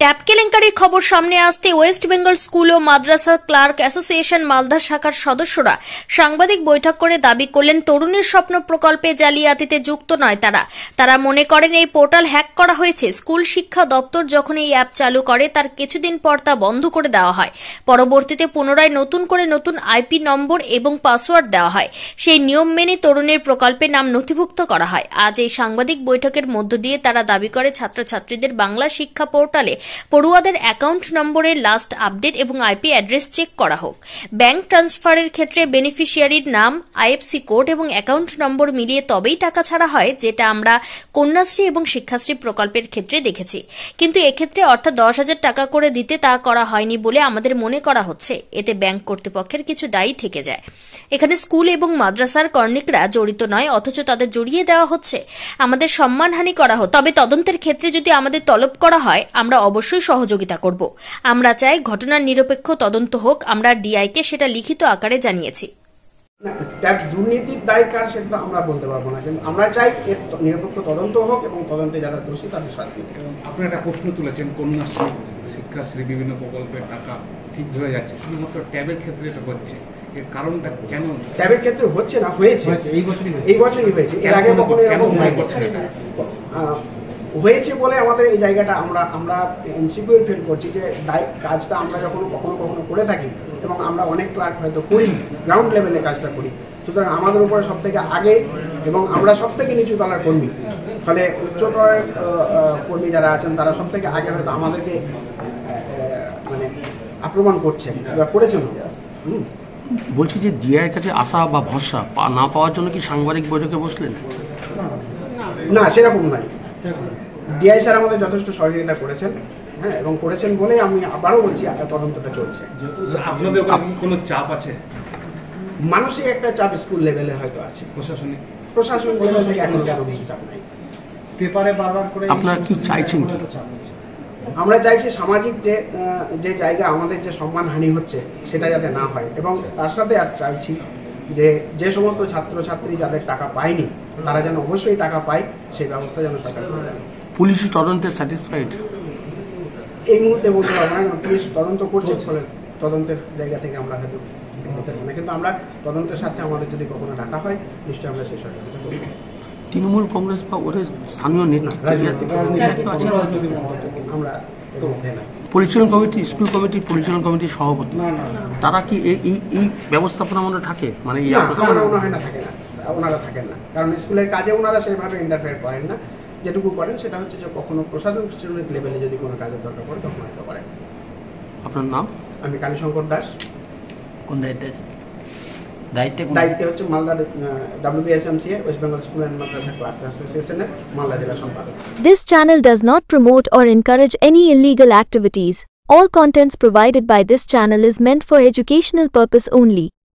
Tab কেলেঙ্কারির খবর সামনে আসতে ওয়েস্ট বেঙ্গল স্কুল ও মাদ্রাসা ক্লার্ক অ্যাসোসিয়েশন মালদা শাখার সদস্যরা সাংবাদিক বৈঠক করে দাবি করলেন তরুণীর স্বপ্ন প্রকল্পে জালিয়াতিতে যুক্ত নয় তারা মনে করেন এই পোর্টাল হ্যাক করা হয়েছে। স্কুল শিক্ষা দপ্তর যখন এই অ্যাপ চালু করে তার কিছুদিন পর তা বন্ধ করে দেওয়া হয়, পরবর্তীতে পুনরায় নতুন আইপি নম্বর এবং পাসওয়ার্ড দেওয়া হয়। সেই নিয়ম মেনে তরুণীর প্রকল্পে নাম নথিভুক্ত করা হয়। আজ এই সাংবাদিক বৈঠকের মধ্য দিয়ে তারা দাবি করে ছাত্রছাত্রীদের বাংলা শিক্ষা পোর্টালে পড়ুয়াদের অ্যাকাউন্ট নম্বরের লাস্ট আপডেট এবং আইপি অ্যাড্রেস চেক করা হোক। ব্যাংক ট্রান্সফারের ক্ষেত্রে বেনিফিশিয়ারির নাম, আইএফসি কোড এবং অ্যাকাউন্ট নম্বর মিলিয়ে তবেই টাকা ছাড়া হয়, যেটা আমরা কন্যাশ্রী এবং শিক্ষাশ্রী প্রকল্পের ক্ষেত্রে দেখেছি। কিন্তু এক্ষেত্রে অর্থাৎ 10,000 টাকা করে দিতে তা করা হয়নি বলে আমাদের মনে করা হচ্ছে। এতে ব্যাংক কর্তৃপক্ষের কিছু দায়ী থেকে যায়। এখানে স্কুল এবং মাদ্রাসার কর্ণিকরা জড়িত নয়, অথচ তাদের জড়িয়ে দেওয়া হচ্ছে। আমাদের সম্মানহানি করা হচ্ছে। তবে তদন্তের ক্ষেত্রে যদি আমাদের তলব করা হয় আমরা অবশ্যই সহযোগিতা করব। আমরা চাই ঘটনার নিরপেক্ষ তদন্ত হোক। আমরা ডিআইকে সেটা লিখিত আকারে জানিয়েছি। দুর্নীতির দায় কার সেটা আমরা বলতে পারবো না, কিন্তু আমরা চাই এর নিরপেক্ষ তদন্ত হোক এবং তদন্তে যারা দোষী তাদের শাস্তি হোক। আপনি একটা প্রশ্ন তুলেছেন, কন্যাশ্রী, শিক্ষাশ্রী, বিভিন্ন প্রকল্পের টাকা ঠিক হয়ে যাচ্ছে, শুধুমাত্র ট্যাবের ক্ষেত্রে এটা হচ্ছে। এর কারণটা কেন? ট্যাবের ক্ষেত্রে হচ্ছে না, হয়েছে এই বছরই হয়েছে। এর আগে কখনো এরকম হয়েছে বলে আমাদের এই জায়গাটা আমরা এনসিকিউ ফিল করছি যে কাজটা আমরা যখন কখনো করে থাকি এবং আমরা অনেক ক্লার্ক হয়তো করি, গ্রাউন্ড লেভেলে কাজটা করি, সুতরাং আমাদের উপরে সব থেকে আগে এবং আমরা সব থেকে নিচু তলার কর্মী, ফলে উচ্চতরের কর্মী যারা আছেন তারা সব থেকে আগে হয়তো আমাদেরকে মানে আক্রমণ করছেন বা করেছেন। বলছি যে ডিআইয়ের কাছে আশা বা ভরসা না পাওয়ার জন্য কি সাংবাদিক বৈঠকে বসলেন? না, সেরকম নয়। ডিআই স্যার আমাদের যথেষ্ট সহযোগিতা করেছেন, হ্যাঁ, এবং করেছেন বলেই আমি আবারও বলছি তদন্তটা চলছে। আপনাদের কোনো চাপ আছে? মানসিক একটা চাপ স্কুল লেভেলে হয়তো আছে, প্রশাসনিক লেভেল থেকে এখন কোনো কিছু চাপ নাই। পেপারে বারবার করে আপনারা কি চাইছেন? আমরা চাইছি সামাজিক যে জায়গা আমাদের যে সম্মানহানি হচ্ছে সেটা যাতে না হয়, এবং তার সাথে আর চাইছি যে সমস্ত ছাত্রছাত্রী যাদের টাকা পায়নি তারা যেন অবশ্যই টাকা পায়, সেই ব্যবস্থা যেন সরকার করে দেয়। পুলিশ তদন্তে স্যাটিসফাইড? এই মুহূর্তে বলতে পারবো না, পুলিশ তদন্ত করছে, ফলে তদন্তের জায়গা থেকে আমরা হয়তো বলতে পারবো না, কিন্তু আমরা তদন্তের সাথে আমাদের যদি কখনো ডাকা হয় নিশ্চয়ই আমরা সেই সহযোগিতা করব। তৃণমূল কংগ্রেস বা ওদের স্থানীয় নেতা আমরা পরিচালন কমিটি, স্কুল কমিটির পরিচালন কমিটির সভাপতি, তারা কি এই ব্যবস্থাপনার মধ্যে থাকে? মানে ওনারা থাকেন না, কারণ স্কুলের কাজে ওনারা সেভাবে ইন্টারফেয়ার করেন না। যেটুকু করেন সেটা হচ্ছে যে কখনো প্রশাসনিক লেভেলে যদি কোনো কাজের দরকার পড়ে তখন হয়তো করেন। আপনার নাম? আমি কালীশঙ্কর দাস। কোন দায়িত্বে আছে? দায়িত্বে হচ্ছে Malda WBSMCA West Bengal school and Madrasa clerks অ্যাসোসিয়েশনের মালদা জেলা সম্পাদক। This channel does not promote or encourage any illegal activities. All contents provided by this channel is meant for educational purpose only.